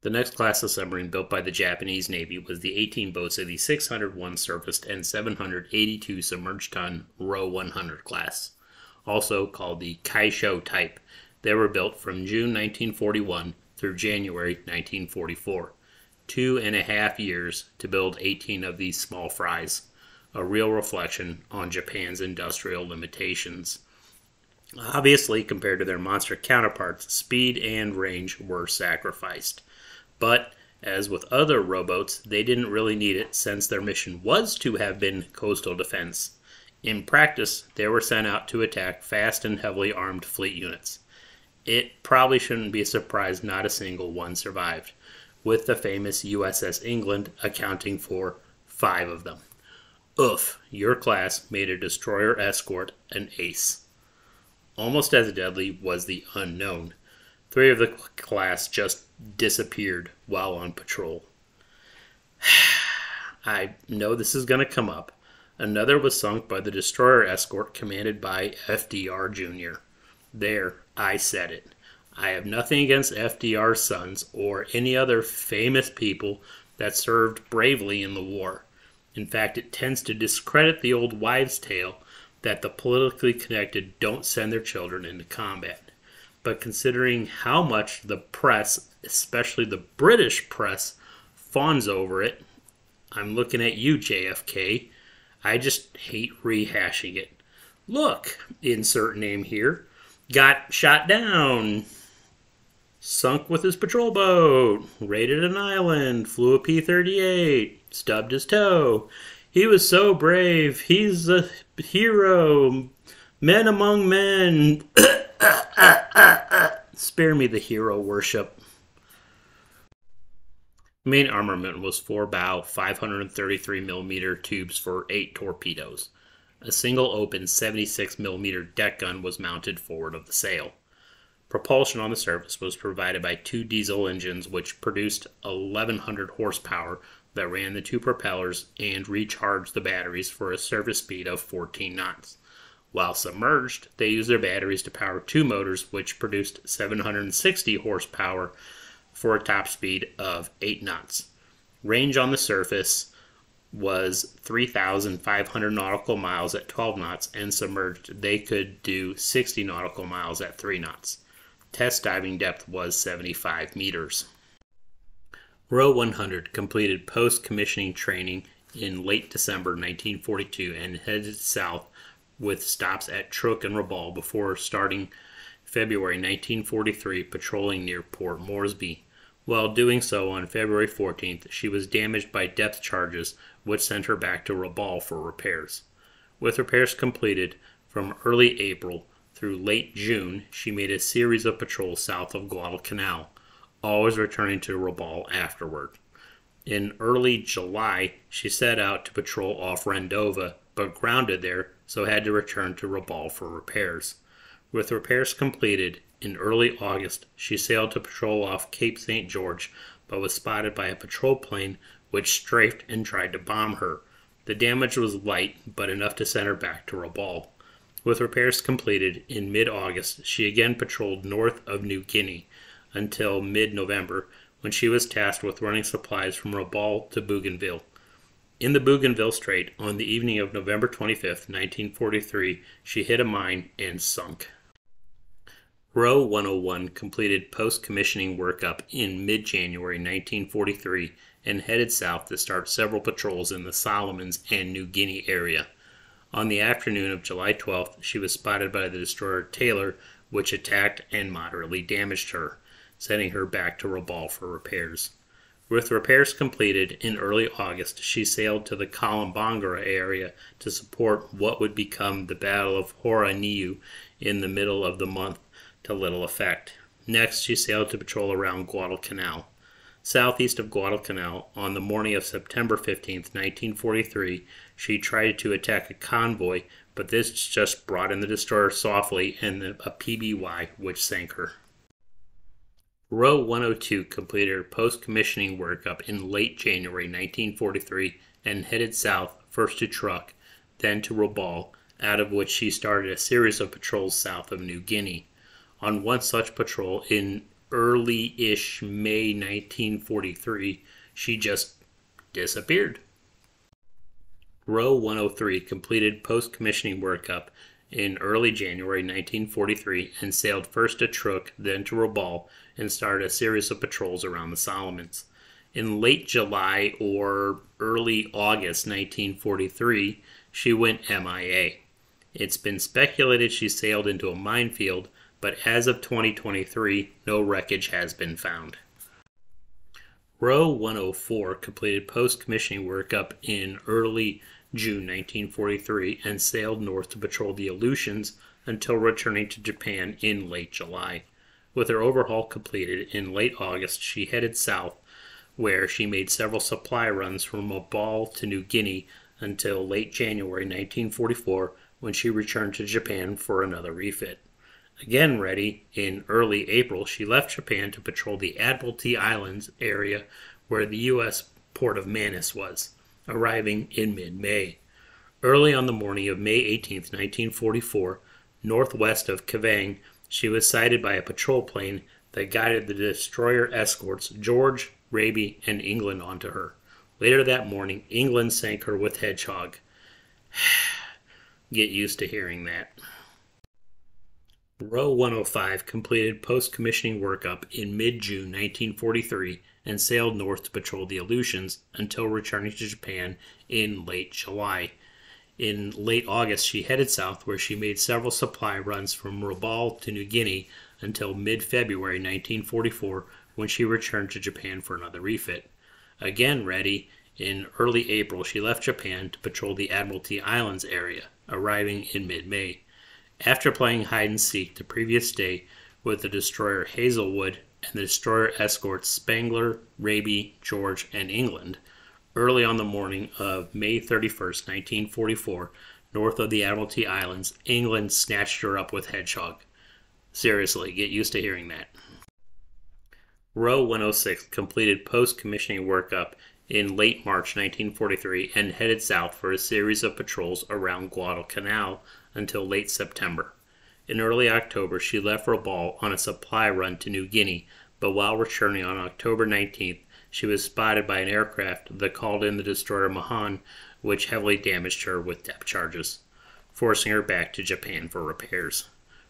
The next class of submarine built by the Japanese Navy was the 18 boats of the 601 surfaced and 782 submerged ton Row 100 class, also called the Kaisho type. They were built from June 1941 through January 1944. 2.5 years to build 18 of these small fries, a real reflection on Japan's industrial limitations. Obviously, compared to their monster counterparts, speed and range were sacrificed. But, as with other rowboats, they didn't really need it since their mission was to have been coastal defense. In practice, they were sent out to attack fast and heavily armed fleet units. It probably shouldn't be a surprise not a single one survived, with the famous USS England accounting for 5 of them. Oof, your class made a destroyer escort an ace. Almost as deadly was the Unknown. 3 of the class just disappeared while on patrol. I know this is going to come up. Another was sunk by the destroyer escort commanded by FDR Jr. There, I said it. I have nothing against FDR's sons or any other famous people that served bravely in the war. In fact, it tends to discredit the old wives' tale that the politically connected don't send their children into combat. But considering how much the press, especially the British press, fawns over it, I'm looking at you, JFK. I just hate rehashing it. Look, insert name here, got shot down, sunk with his patrol boat, raided an island, flew a P-38, stubbed his toe. He was so brave. He's a hero. Men among men. Spare me the hero worship. Main armament was 4 bow 533mm tubes for 8 torpedoes. A single open 76mm deck gun was mounted forward of the sail. Propulsion on the surface was provided by 2 diesel engines which produced 1100 horsepower that ran the 2 propellers and recharged the batteries for a surface speed of 14 knots. While submerged, they used their batteries to power 2 motors which produced 760 horsepower for a top speed of 8 knots. Range on the surface was 3,500 nautical miles at 12 knots, and submerged they could do 60 nautical miles at 3 knots. Test diving depth was 75 meters. Row 100 completed post-commissioning training in late December 1942 and headed south with stops at Truk and Rabaul before starting February 1943 patrolling near Port Moresby. While doing so on February 14th, she was damaged by depth charges, which sent her back to Rabaul for repairs. With repairs completed from early April through late June, she made a series of patrols south of Guadalcanal, always returning to Rabaul afterward. In early July, she set out to patrol off Rendova, but grounded there, so had to return to Rabaul for repairs. With repairs completed, in early August, she sailed to patrol off Cape St. George, but was spotted by a patrol plane which strafed and tried to bomb her. The damage was light, but enough to send her back to Rabaul. With repairs completed, in mid-August, she again patrolled north of New Guinea until mid-November, when she was tasked with running supplies from Rabaul to Bougainville. In the Bougainville Strait, on the evening of November 25, 1943, she hit a mine and sunk. Row 101 completed post-commissioning workup in mid-January 1943 and headed south to start several patrols in the Solomons and New Guinea area. On the afternoon of July 12th, she was spotted by the destroyer Taylor, which attacked and moderately damaged her, sending her back to Rabaul for repairs. With repairs completed in early August, she sailed to the Kalimbangara area to support what would become the Battle of Horaniu in the middle of the month, to little effect. Next, she sailed to patrol around Guadalcanal. Southeast of Guadalcanal, on the morning of September 15, 1943, she tried to attack a convoy, but this just brought in the destroyer softly and a PBY, which sank her. Row 102 completed her post-commissioning workup in late January 1943 and headed south, first to Truk, then to Rabaul, out of which she started a series of patrols south of New Guinea. On one such patrol in early-ish May 1943, she just disappeared. Row 103 completed post-commissioning workup in early January 1943 and sailed first to Truk, then to Rabaul, and started a series of patrols around the Solomons. In late July or early August 1943, she went MIA. It's been speculated she sailed into a minefield, but as of 2023, no wreckage has been found. Row 104 completed post-commissioning workup in early June 1943 and sailed north to patrol the Aleutians until returning to Japan in late July. With her overhaul completed in late August, she headed south, where she made several supply runs from Rabaul to New Guinea until late January 1944, when she returned to Japan for another refit. Again ready, in early April, she left Japan to patrol the Admiralty Islands area where the U.S. port of Manus was, arriving in mid-May. Early on the morning of May 18, 1944, northwest of Kavang, she was sighted by a patrol plane that guided the destroyer escorts George, Raby, and England onto her. Later that morning, England sank her with Hedgehog. Get used to hearing that. Row 105 completed post-commissioning workup in mid-June 1943 and sailed north to patrol the Aleutians until returning to Japan in late July. In late August, she headed south, where she made several supply runs from Rabaul to New Guinea until mid-February 1944, when she returned to Japan for another refit. Again ready, in early April, she left Japan to patrol the Admiralty Islands area, arriving in mid-May. After playing hide-and-seek the previous day with the destroyer Hazelwood and the destroyer escorts Spangler, Raby, George, and England, early on the morning of May 31st, 1944, north of the Admiralty Islands, England snatched her up with Hedgehog. Seriously, get used to hearing that. Row 106 completed post-commissioning workup in late March 1943 and headed south for a series of patrols around Guadalcanal until late September. In early October, she left Rabaul on a supply run to New Guinea, but while returning on October 19th, she was spotted by an aircraft that called in the destroyer Mahan, which heavily damaged her with depth charges, forcing her back to Japan for repairs.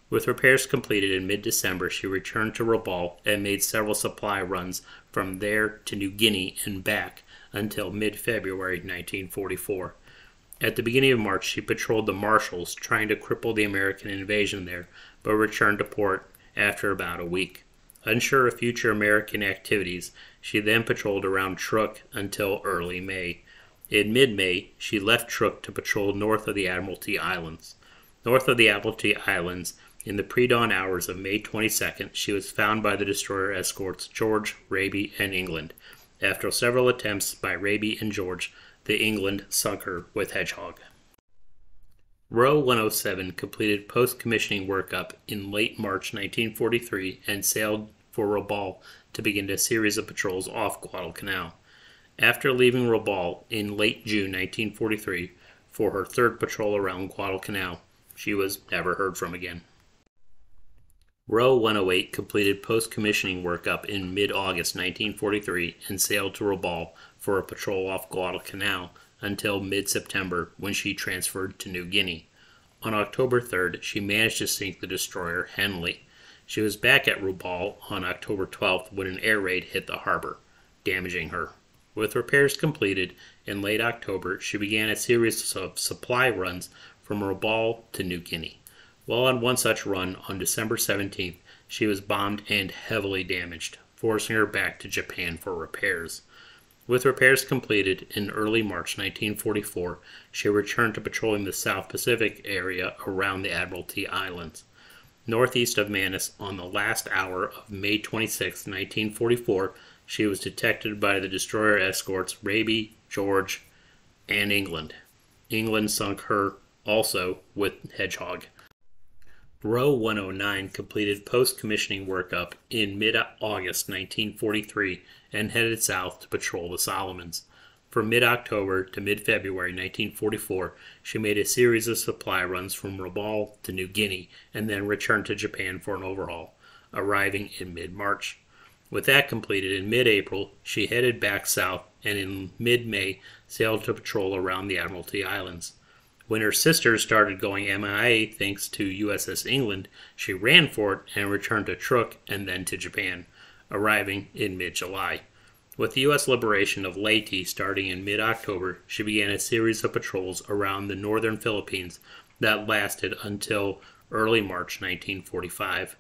With repairs completed in mid-December, she returned to Rabaul and made several supply runs from there to New Guinea and back until mid-February 1944. At the beginning of March, she patrolled the Marshalls, trying to cripple the American invasion there, but returned to port after about a week. Unsure of future American activities, she then patrolled around Truk until early May. In mid-May, she left Truk to patrol north of the Admiralty Islands. North of the Admiralty Islands, in the pre-dawn hours of May 22nd, she was found by the destroyer escorts George, Raby, and England. After several attempts by Raby and George, the England sunk her with Hedgehog. Row 107 completed post-commissioning workup in late March 1943 and sailed for Rabaul to begin a series of patrols off Guadalcanal. After leaving Rabaul in late June 1943 for her third patrol around Guadalcanal, she was never heard from again. Row 108 completed post-commissioning workup in mid-August 1943 and sailed to Rabaul for a patrol off Guadalcanal until mid-September, when she transferred to New Guinea. On October 3rd, she managed to sink the destroyer Henley. She was back at Rabaul on October 12th when an air raid hit the harbor, damaging her. With repairs completed in late October, she began a series of supply runs from Rabaul to New Guinea. While on one such run on December 17th, she was bombed and heavily damaged, forcing her back to Japan for repairs. With repairs completed in early March 1944, she returned to patrolling the South Pacific area around the Admiralty Islands. Northeast of Manus, on the last hour of May 26, 1944, she was detected by the destroyer escorts Raby, George, and England. England sunk her also with Hedgehog. Row 109 completed post-commissioning workup in mid-August 1943 and headed south to patrol the Solomons. From mid-October to mid-February 1944, she made a series of supply runs from Rabaul to New Guinea and then returned to Japan for an overhaul, arriving in mid-March. With that completed in mid-April, she headed back south and in mid-May sailed to patrol around the Admiralty Islands. When her sisters started going MIA thanks to USS England, she ran for it and returned to Truk and then to Japan, arriving in mid-July. With the U.S. liberation of Leyte starting in mid-October, she began a series of patrols around the northern Philippines that lasted until early March 1945.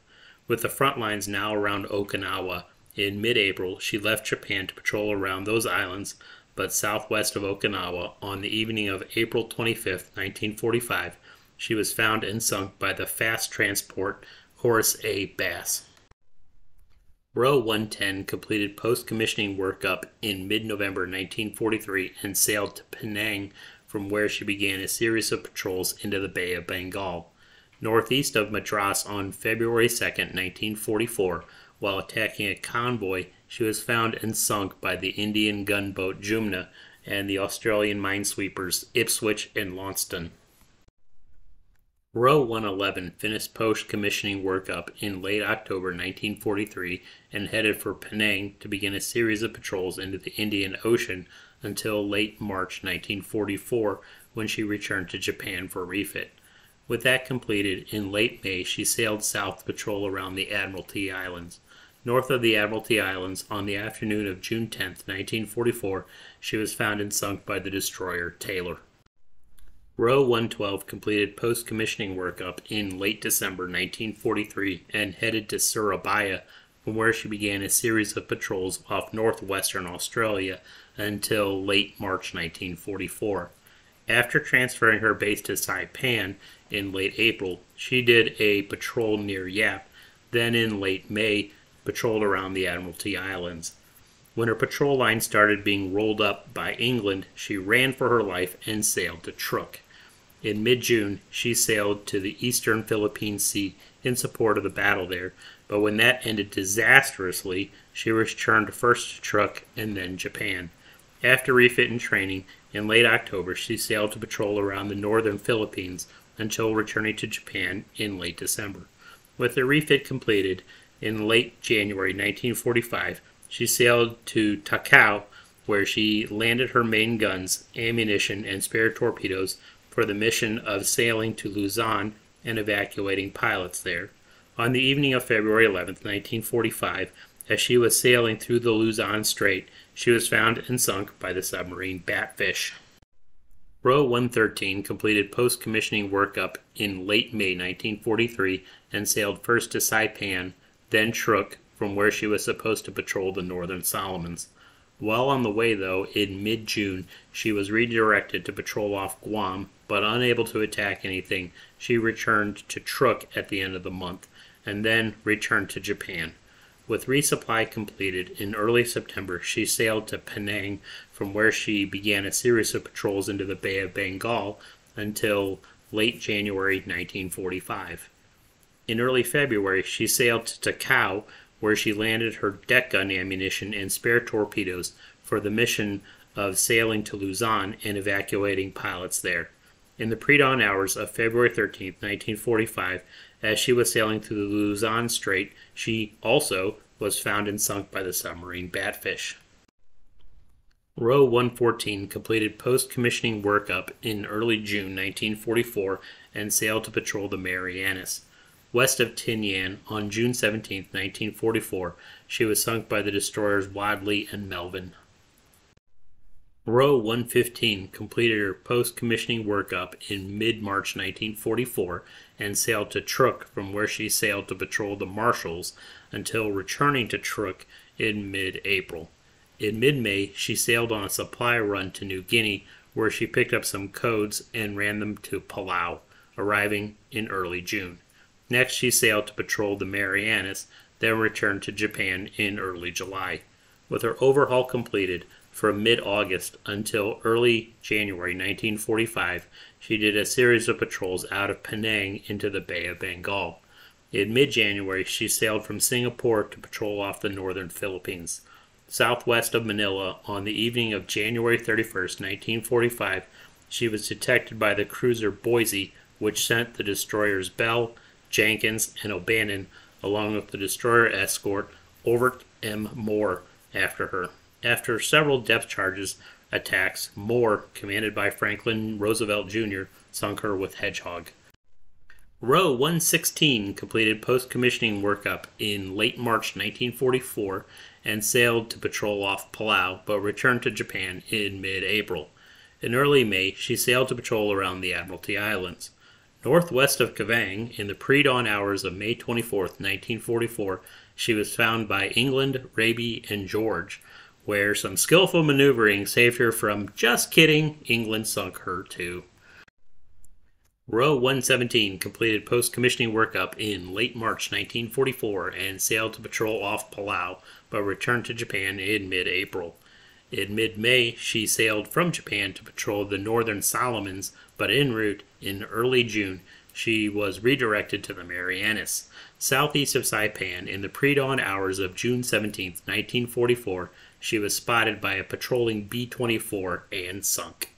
With the front lines now around Okinawa, in mid-April she left Japan to patrol around those islands, but southwest of Okinawa, on the evening of April 25, 1945, she was found and sunk by the fast transport Horace A. Bass. Row 110 completed post-commissioning workup in mid-November 1943 and sailed to Penang, from where she began a series of patrols into the Bay of Bengal. Northeast of Madras on February 2, 1944, while attacking a convoy, she was found and sunk by the Indian gunboat Jumna and the Australian minesweepers Ipswich and Launceston. Row 111 finished post-commissioning workup in late October 1943 and headed for Penang to begin a series of patrols into the Indian Ocean until late March 1944, when she returned to Japan for refit. With that completed, in late May she sailed south to patrol around the Admiralty Islands. North of the Admiralty Islands, on the afternoon of June 10, 1944, she was found and sunk by the destroyer Taylor. Row 112 completed post-commissioning workup in late December 1943 and headed to Surabaya, from where she began a series of patrols off northwestern Australia until late March 1944. After transferring her base to Saipan in late April, she did a patrol near Yap, then in late May patrolled around the Admiralty Islands. When her patrol line started being rolled up by England, she ran for her life and sailed to Truk. In mid-June, she sailed to the eastern Philippine Sea in support of the battle there, but when that ended disastrously, she returned first to Truk and then Japan. After refit and training, in late October, she sailed to patrol around the northern Philippines until returning to Japan in late December. With her refit completed, in late January 1945, she sailed to Takao, where she landed her main guns, ammunition, and spare torpedoes for the mission of sailing to Luzon and evacuating pilots there. On the evening of February 11, 1945, as she was sailing through the Luzon Strait, she was found and sunk by the submarine Batfish. Row 113 completed post-commissioning workup in late May 1943 and sailed first to Saipan, then Truk, from where she was supposed to patrol the Northern Solomons. While on the way, though, in mid-June, she was redirected to patrol off Guam, but unable to attack anything, she returned to Truk at the end of the month, and then returned to Japan. With resupply completed, in early September, she sailed to Penang, from where she began a series of patrols into the Bay of Bengal until late January 1945. In early February, she sailed to Takao, where she landed her deck gun ammunition and spare torpedoes for the mission of sailing to Luzon and evacuating pilots there. In the pre-dawn hours of February 13, 1945, as she was sailing through the Luzon Strait, she also was found and sunk by the submarine Batfish. Row 114 completed post-commissioning workup in early June 1944 and sailed to patrol the Marianas. West of Tinian, on June 17, 1944, she was sunk by the destroyers Wadley and Melvin. Row 115 completed her post-commissioning workup in mid-March 1944 and sailed to Truk, from where she sailed to patrol the Marshalls until returning to Truk in mid-April. In mid-May, she sailed on a supply run to New Guinea, where she picked up some codes and ran them to Palau, arriving in early June. Next, she sailed to patrol the Marianas, then returned to Japan in early July. With her overhaul completed, from mid-August until early January 1945, she did a series of patrols out of Penang into the Bay of Bengal. In mid-January, she sailed from Singapore to patrol off the northern Philippines. Southwest of Manila, on the evening of January 31, 1945, she was detected by the cruiser Boise, which sent the destroyers Bell, Jenkins, and O'Bannon, along with the destroyer escort, over M. Moore after her. After several depth charges attacks, Moore, commanded by Franklin Roosevelt Jr., sunk her with Hedgehog. Roe 116 completed post-commissioning workup in late March 1944 and sailed to patrol off Palau, but returned to Japan in mid-April. In early May, she sailed to patrol around the Admiralty Islands. Northwest of Kavang, in the pre-dawn hours of May 24, 1944, she was found by England, Raby, and George, where some skillful maneuvering saved her from, just kidding, England sunk her too. Roe 117 completed post-commissioning workup in late March 1944 and sailed to patrol off Palau, but returned to Japan in mid-April. In mid-May, she sailed from Japan to patrol the Northern Solomons, but en route, in early June, she was redirected to the Marianas. Southeast of Saipan, in the pre-dawn hours of June 17, 1944, she was spotted by a patrolling B-24 and sunk.